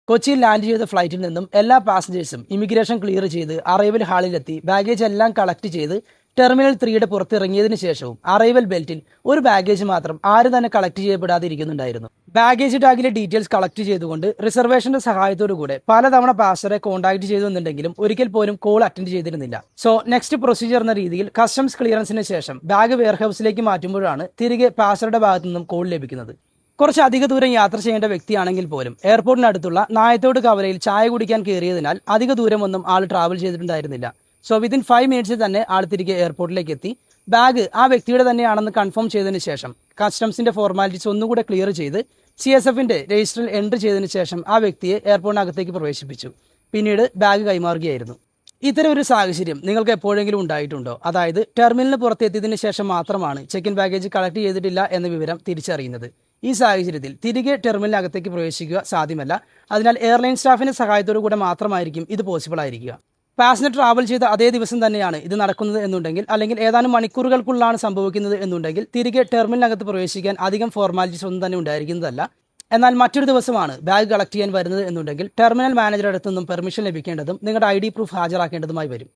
കൊച്ചിയിൽ ലാൻഡ് ചെയ്ത ഫ്ലൈറ്റിൽ നിന്നും എല്ലാ പാസഞ്ചേഴ്സും ഇമിഗ്രേഷൻ ക്ലിയർ ചെയ്ത് അറൈവൽ ഹാളിലെത്തി ബാഗേജ് എല്ലാം കളക്ട് ചെയ്ത് ടെർമിനൽ 3യുടെ പുറത്തിറങ്ങിയതിനു ശേഷവും അറൈവൽ ബെൽറ്റിൽ ഒരു ബാഗേജ് മാത്രം ആരും തന്നെ കളക്ട് ചെയ്യപ്പെടാതെ ഇരിക്കുന്നുണ്ടായിരുന്നു. ബാഗേജ് ടാഗിലെ ഡീറ്റെയിൽസ് കളക്ട് ചെയ്തുകൊണ്ട് റിസർവേഷന്റെ സഹായത്തോടുകൂടെ പലതവണ പാസറെ കോൺടാക്ട് ചെയ്തുവെന്നുണ്ടെങ്കിലും ഒരിക്കൽ പോലും കോൾ അറ്റൻഡ് ചെയ്തിരുന്നില്ല. സോ നെക്സ്റ്റ് പ്രൊസീജിയർ എന്ന രീതിയിൽ കസ്റ്റംസ് ക്ലിയറൻസിന് ശേഷം ബാഗ് വെയർഹൌസിലേക്ക് മാറ്റുമ്പോഴാണ് തിരികെ പാസറുടെ ഭാഗത്തു നിന്നും കോൾ ലഭിക്കുന്നത്. കുറച്ച് അധിക ദൂരം യാത്ര ചെയ്യേണ്ട വ്യക്തിയാണെങ്കിൽ പോലും എയർപോർട്ടിനടുത്തുള്ള നായത്തോട് കവലയിൽ ചായ കുടിക്കാൻ കയറിയതിനാൽ അധിക ദൂരമൊന്നും ആൾ ട്രാവൽ ചെയ്തിട്ടുണ്ടായിരുന്നില്ല. സോ വിതിൻ 5 മിനിറ്റ്സിൽ തന്നെ ആൾ തിരികെ എയർപോർട്ടിലേക്ക് എത്തി. ബാഗ് ആ വ്യക്തിയുടെ തന്നെയാണെന്ന് കൺഫേം ചെയ്തതിന് ശേഷം കസ്റ്റംസിന്റെ ഫോർമാലിറ്റീസ് ഒന്നുകൂടെ ക്ലിയർ ചെയ്ത് CSFന്റെ രജിസ്റ്ററിൽ എൻട്രി ചെയ്തതിന് ശേഷം ആ വ്യക്തിയെ എയർപോർട്ടിനകത്തേക്ക് പ്രവേശിപ്പിച്ചു. പിന്നീട് ബാഗ് കൈമാറുകയായിരുന്നു. ഇത്തരം ഒരു സാഹചര്യം നിങ്ങൾക്ക് എപ്പോഴെങ്കിലും ഉണ്ടായിട്ടുണ്ടോ? അതായത് ടെർമിനലിന് പുറത്തെത്തിയതിനു ശേഷം മാത്രമാണ് ചെക്ക് ഇൻ ബാഗേജ് കളക്ട് ചെയ്തിട്ടില്ല എന്ന വിവരം തിരിച്ചറിയുന്നത്. ഈ സാഹചര്യത്തിൽ തിരികെ ടെർമിനലിനകത്തേക്ക് പ്രവേശിക്കുക സാധ്യമല്ല. അതിനാൽ എയർലൈൻ സ്റ്റാഫിന്റെ സഹായത്തോടു കൂടെ മാത്രമായിരിക്കും ഇത് പോസിബിൾ ആയിരിക്കുക. പാസഞ്ചർ ട്രാവൽ ചെയ്ത അതേ ദിവസം തന്നെയാണ് ഇത് നടക്കുന്നത് എന്നുണ്ടെങ്കിൽ, അല്ലെങ്കിൽ ഏതാനും മണിക്കൂറുകൾക്കുള്ളിലാണ് സംഭവിക്കുന്നത് എന്നുണ്ടെങ്കിൽ തിരികെ ടെർമിനലിനകത്ത് പ്രവേശിക്കാൻ അധികം ഫോർമാലിറ്റീസ് ഒന്നും തന്നെ ഉണ്ടായിരിക്കുന്നതല്ല. എന്നാൽ മറ്റൊരു ദിവസമാണ് ബാഗ് കളക്ട് ചെയ്യാൻ വരുന്നത് എന്നുണ്ടെങ്കിൽ ടെർമിനൽ മാനേജറുടെ അടുത്തു നിന്നും പെർമിഷൻ ലഭിക്കേണ്ടതും നിങ്ങളുടെ ID പ്രൂഫ് ഹാജരാക്കേണ്ടതുമായി വരും.